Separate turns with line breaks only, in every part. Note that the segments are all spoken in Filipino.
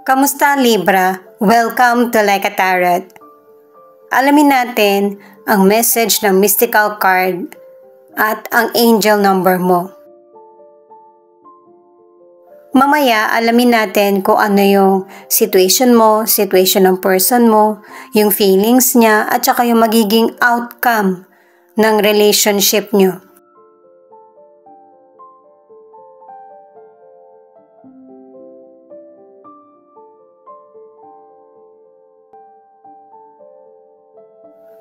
Kamusta Libra? Welcome to Like a Tarot. Alamin natin ang message ng mystical card at ang angel number mo. Mamaya alamin natin kung ano yung situation mo, situation ng person mo, yung feelings niya at saka yung magiging outcome ng relationship nyo.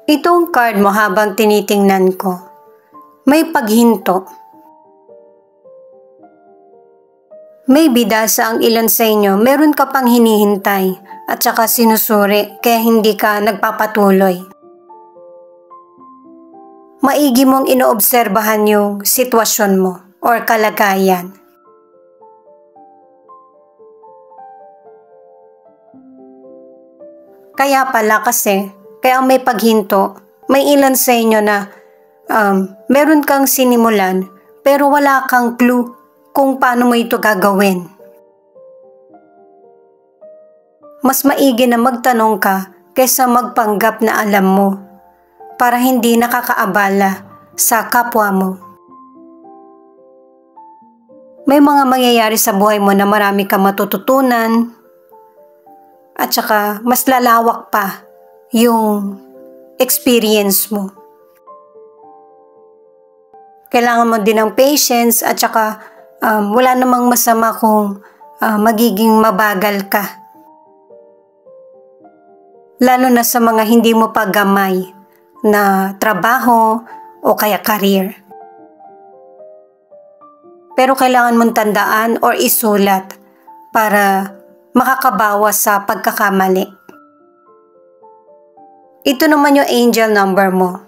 Itong card mo habang tinitingnan ko, may paghinto. Maybe dahil sa ang ilan sa inyo, meron ka pang hinihintay at saka sinusuri kaya hindi ka nagpapatuloy. Maigi mong inoobserbahan yung sitwasyon mo or kalagayan. Kaya pala kasi, kaya may paghinto, may ilan sa inyo na meron kang sinimulan pero wala kang clue kung paano mo ito gagawin. Mas maigi na magtanong ka kaysa magpanggap na alam mo para hindi nakakaabala sa kapwa mo. May mga mangyayari sa buhay mo na marami kang matututunan at saka mas lalawak pa yung experience mo. Kailangan mo din ng patience at saka wala namang masama kung magiging mabagal ka. Lalo na sa mga hindi mo pa gamay na trabaho o kaya career. Pero kailangan mong tandaan or isulat para makakabawas sa pagkakamali. Ito naman yung angel number mo.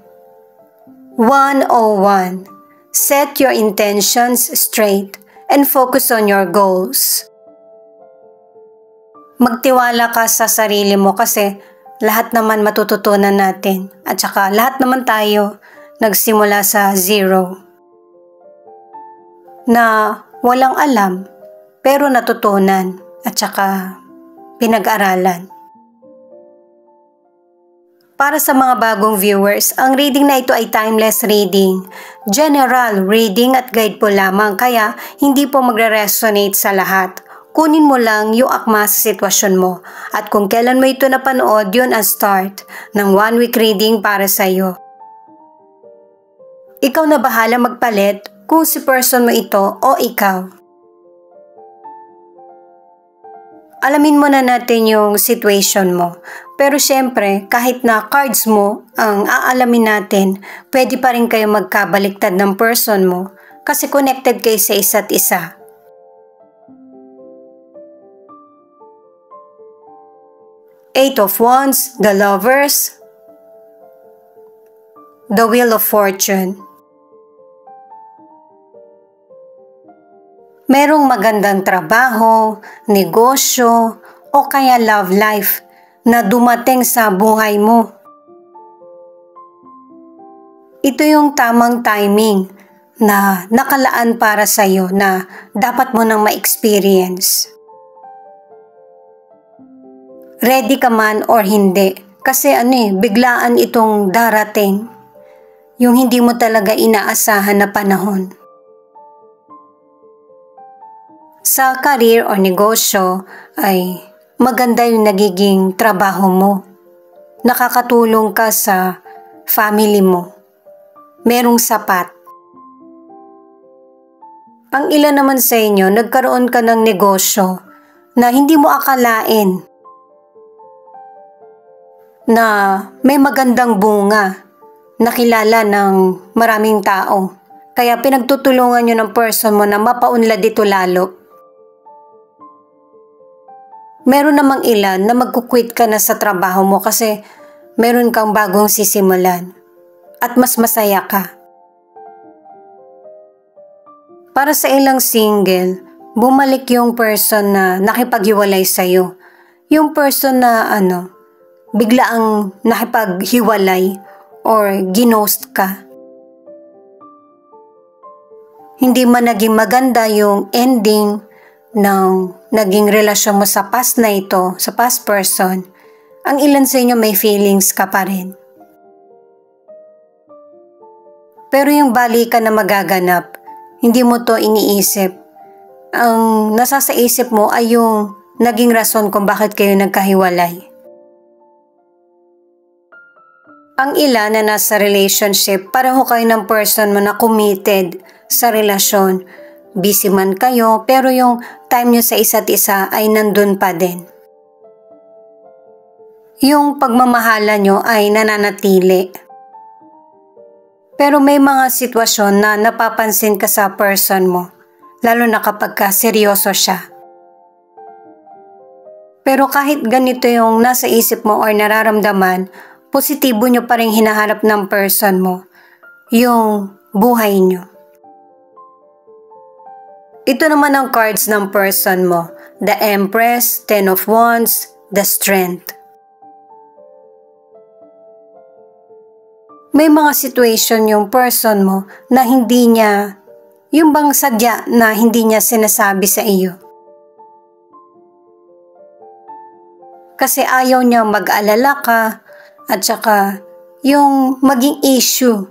101. Set your intentions straight and focus on your goals. Magtiwala ka sa sarili mo kasi lahat naman matututunan natin at saka lahat naman tayo nagsimula sa zero. Na walang alam pero natutunan at saka pinag-aralan. Para sa mga bagong viewers, ang reading na ito ay timeless reading. General reading at guide po lamang kaya hindi po magre-resonate sa lahat. Kunin mo lang yung akma sa sitwasyon mo at kung kailan mo ito napanood, yun ang start ng 1 week reading para sa iyo. Ikaw na bahala magpalit kung si person mo ito o ikaw. Alamin muna natin yung situation mo. Pero syempre, kahit na cards mo ang aalamin natin, pwede pa rin kayo magkabaliktad ng person mo kasi connected kayo sa isa't isa. Eight of Wands, the Lovers, the Wheel of Fortune. Merong magandang trabaho, negosyo, o kaya love life na dumating sa buhay mo. Ito yung tamang timing na nakalaan para sa iyo na dapat mo nang ma-experience. Ready ka man or hindi kasi biglaan itong darating. Yung hindi mo talaga inaasahan na panahon. Sa career o negosyo ay maganda yung nagiging trabaho mo. Nakakatulong ka sa family mo. Merong sapat. Ang ilan naman sa inyo, nagkaroon ka ng negosyo na hindi mo akalain na may magandang bunga na kilala ng maraming tao. Kaya pinagtutulungan nyo ng person mo na mapaunlad dito lalo. Meron namang ilan na magkukwit ka na sa trabaho mo kasi meron kang bagong sisimulan at mas masaya ka. Para sa ilang single, bumalik yung person na nakipaghiwalay sa'yo. Yung person na biglaang nakipaghiwalay or ginost ka. Hindi man naging maganda yung ending ng naging relasyon mo sa past na ito, sa past person, ang ilan sa inyo may feelings ka pa rin. Pero yung balikan na magaganap, hindi mo to iniisip. Ang nasa sa isip mo ay yung naging rason kung bakit kayo nagkahiwalay. Ang ilan na nasa relationship, pareho kayo ng person mo na committed sa relasyon. Busy man kayo, pero yung time nyo sa isa't isa ay nandun pa din. Yung pagmamahala nyo ay nananatili. Pero may mga sitwasyon na napapansin ka sa person mo, lalo na kapag seryoso siya. Pero kahit ganito yung nasa isip mo or nararamdaman, positibo nyo pa rin hinaharap ng person mo, yung buhay nyo. Ito naman ang cards ng person mo, the Empress, Ten of Wands, the Strength. May mga situation yung person mo na hindi niya, yung bang sadya na hindi niya sinasabi sa iyo. Kasi ayaw niya mag-alala ka at saka yung maging issue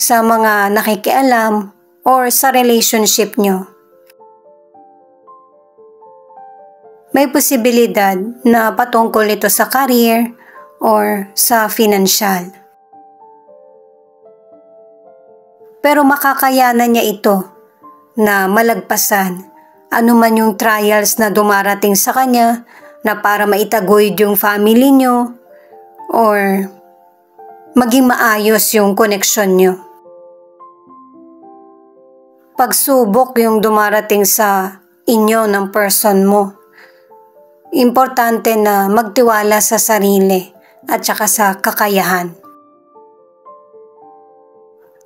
sa mga nakikialam or sa relationship nyo. May posibilidad na patungkol ito sa career or sa financial. Pero makakayanan niya ito na malagpasan anuman yung trials na dumarating sa kanya na para maitaguyod yung family nyo or maging maayos yung connection nyo. Pagsubok yung dumarating sa inyo ng person mo. Importante na magtiwala sa sarili at saka sa kakayahan.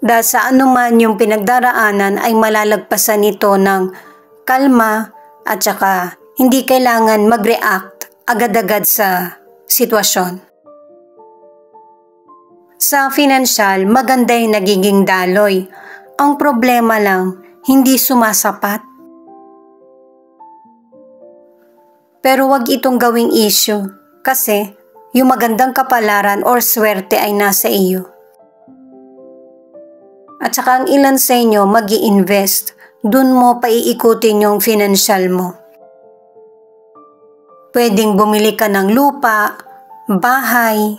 Dahil sa anuman yung pinagdaraanan ay malalagpasan ito ng kalma at saka hindi kailangan mag-react agad-agad sa sitwasyon. Sa financial, maganda yung nagiging daloy. Ang problema lang, hindi sumasapat. Pero wag itong gawing issue kasi yung magandang kapalaran or swerte ay nasa iyo. At saka ang ilan sa inyo mag-i-invest, dun mo paiikutin yung financial mo. Pwedeng bumili ka ng lupa, bahay,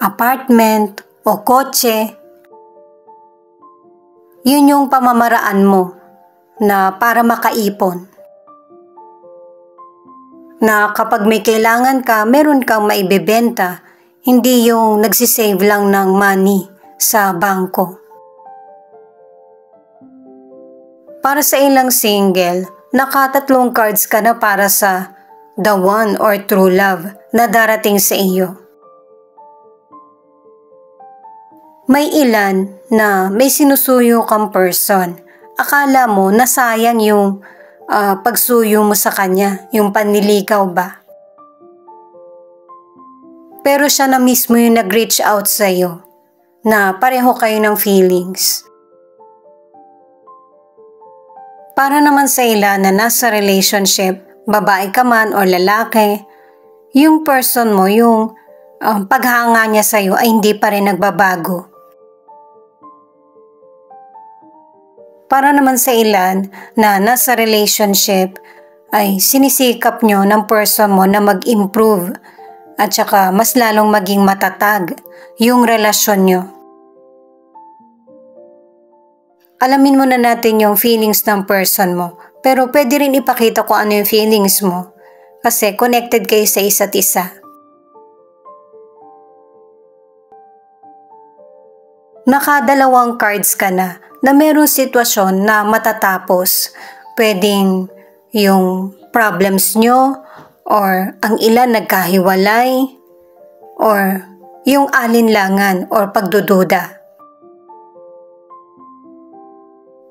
apartment, o kotse. Yun yung pamamaraan mo na para makaipon. Na kapag may kailangan ka, meron kang maibebenta, hindi yung nagsisave lang ng money sa bangko. Para sa ilang single, nakatatlong cards ka na para sa the one or true love na darating sa iyo. May ilan na may sinusuyo kang person. Akala mo nasayang yung pagsuyo mo sa kanya, yung panlilikaw ba? Pero siya na mismo yung nag-reach out sa iyo na pareho kayo ng feelings. Para naman sa ilan na nasa relationship, babae ka man o lalaki, yung person mo, yung paghanga niya sa iyo ay hindi pa rin nagbabago. Para naman sa ilan na nasa relationship ay sinisikap nyo ng person mo na mag-improve at saka mas lalong maging matatag yung relasyon nyo. Alamin muna natin yung feelings ng person mo, pero pwede rin ipakita kung ano yung feelings mo kasi connected kayo sa isa't isa. Nakadalawang cards ka na merong sitwasyon na matatapos. Pwedeng yung problems nyo or ang ilan nagkahiwalay or yung alinlangan or pagdududa.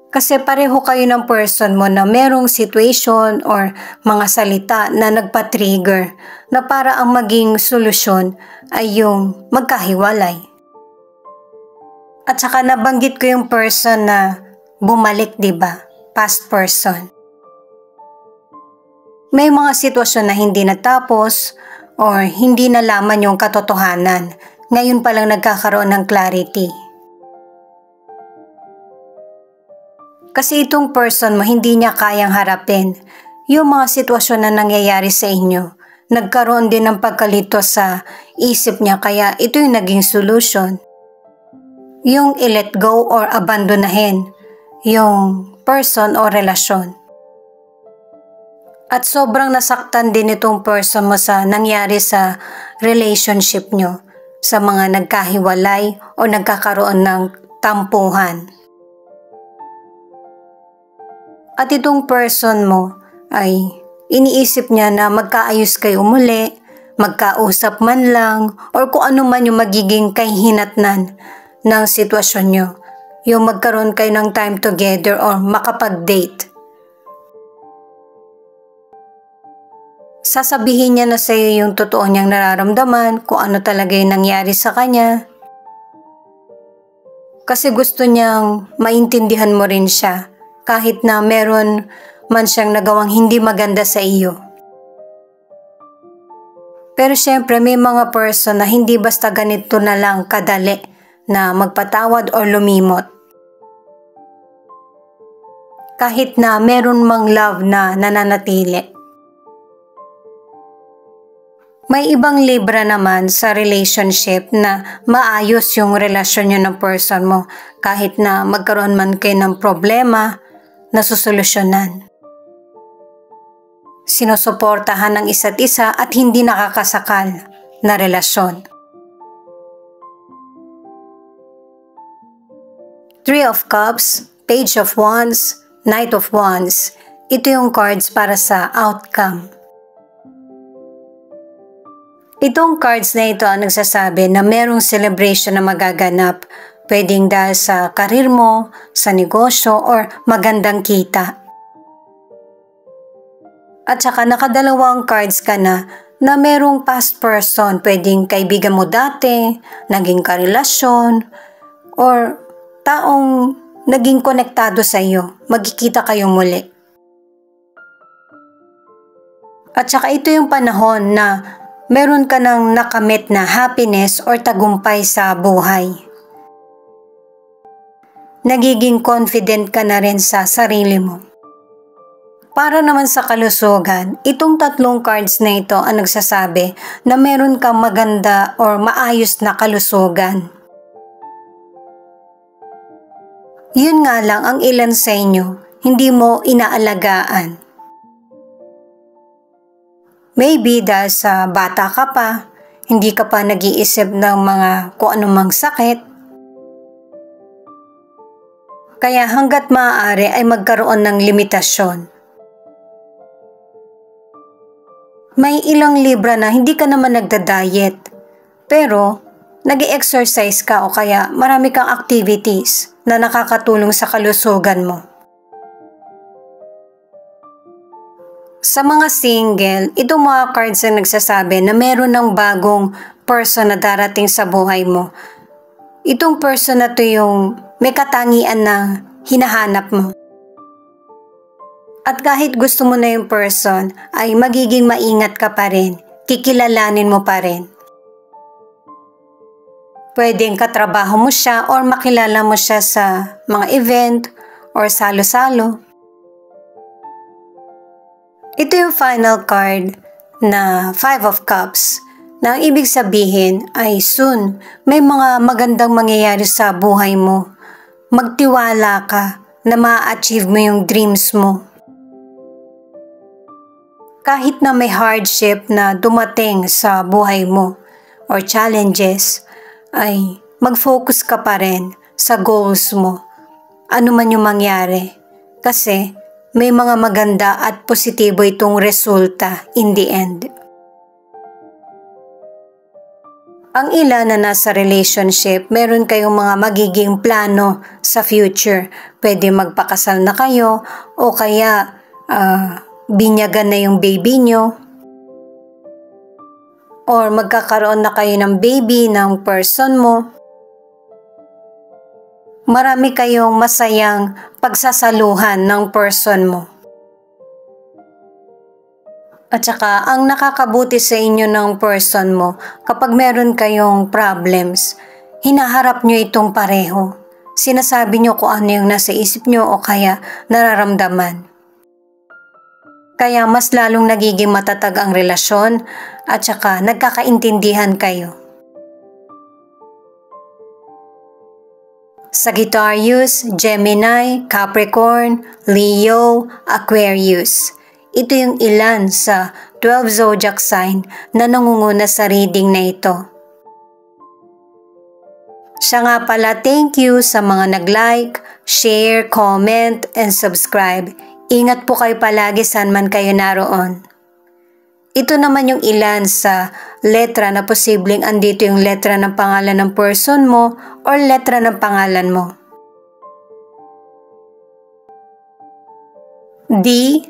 Kasi pareho kayo ng person mo na merong situation or mga salita na nagpa-trigger na para ang maging solusyon ay yung magkahiwalay. At saka nabanggit ko yung person na bumalik, diba? Past person. May mga sitwasyon na hindi natapos or hindi nalaman yung katotohanan. Ngayon pa lang nagkakaroon ng clarity. Kasi itong person mo hindi niya kayang harapin yung mga sitwasyon na nangyayari sa inyo. Nagkaroon din ng pagkalito sa isip niya kaya ito yung naging solution. Yung i-let go or abandonahin yung person o relasyon. At sobrang nasaktan din itong person mo sa nangyari sa relationship nyo, sa mga nagkahiwalay o nagkakaroon ng tampuhan. At itong person mo ay iniisip niya na magkaayos kayo muli, magkausap man lang, or kung ano man yung magiging kahihinatnan ng sitwasyon nyo. Yung magkaroon kayo ng time together or makapag-date. Sasabihin niya na sa iyo yung totoo niyang nararamdaman, kung ano talaga yung nangyari sa kanya. Kasi gusto niyang maintindihan mo rin siya, kahit na meron man siyang nagawang hindi maganda sa iyo. Pero syempre may mga person na hindi basta ganito na lang kadali na magpatawad o lumimot. Kahit na meron mang love na nananatili. May ibang libra naman sa relationship na maayos yung relasyon nyo ng person mo kahit na magkaroon man kayo ng problema na susolusyonan. Sinusuportahan ng isa't isa at hindi nakakasakal na relasyon. Three of Cups, Page of Wands, Knight of Wands. Ito yung cards para sa outcome. Itong cards na ito ang nagsasabi na merong celebration na magaganap. Pwedeng dahil sa karir mo, sa negosyo, or magandang kita. At saka nakadalawang cards ka na merong past person. Pwedeng kaibigan mo dati, naging karelasyon, or taong naging konektado sa iyo. Magkikita kayo muli. At saka ito yung panahon na meron ka ng nakamit na happiness or tagumpay sa buhay. Nagiging confident ka na rin sa sarili mo. Para naman sa kalusugan, itong tatlong cards na ito ang nagsasabi na meron kang maganda or maayos na kalusugan. Yun nga lang ang ilan sa inyo, hindi mo inaalagaan. Maybe dahil sa bata ka pa, hindi ka pa nag-iisip ng mga kung anumang sakit. Kaya hanggat maaari ay magkaroon ng limitasyon. May ilang libra na hindi ka naman nagda-diet, pero nag-exercise ka o kaya marami kang activities na nakakatulong sa kalusugan mo. Sa mga single, itong mga cards ang nagsasabi na meron ng bagong person na darating sa buhay mo. Itong person na to yung may katangian na hinahanap mo. At kahit gusto mo na yung person, ay magiging maingat ka pa rin, kikilalanin mo pa rin. Pwedeng katrabaho mo siya or makilala mo siya sa mga event or salo-salo. Ito yung final card na Five of Cups na ang ibig sabihin ay soon may mga magandang mangyayari sa buhay mo. Magtiwala ka na ma-achieve mo yung dreams mo. Kahit na may hardship na dumating sa buhay mo or challenges, ay mag-focus ka pa rin sa goals mo. Ano man yung mangyari. Kasi may mga maganda at positibo itong resulta in the end. Ang ilan na nasa relationship, meron kayong mga magiging plano sa future. Pwede magpakasal na kayo o kaya binyagan na yung baby nyo. Or magkakaroon na kayo ng baby ng person mo. Marami kayong masayang pagsasaluhan ng person mo. At saka, ang nakakabuti sa inyo ng person mo, kapag meron kayong problems, hinaharap nyo itong pareho. Sinasabi nyo kung ano yung nasa isip nyo o kaya nararamdaman. Kaya mas lalong nagiging matatag ang relasyon at saka nagkakaintindihan kayo. Sagittarius, Gemini, Capricorn, Leo, Aquarius. Ito yung ilan sa 12 zodiac sign na nangunguna sa reading na ito. Siya nga pala, thank you sa mga nag-like, share, comment, and subscribe. Ingat po kayo palagi saan man kayo naroon. Ito naman yung ilan sa letra na posibleng andito yung letra ng pangalan ng person mo or letra ng pangalan mo. D,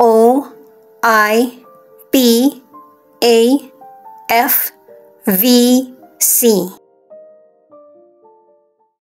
O, I, P, A, F, V, C.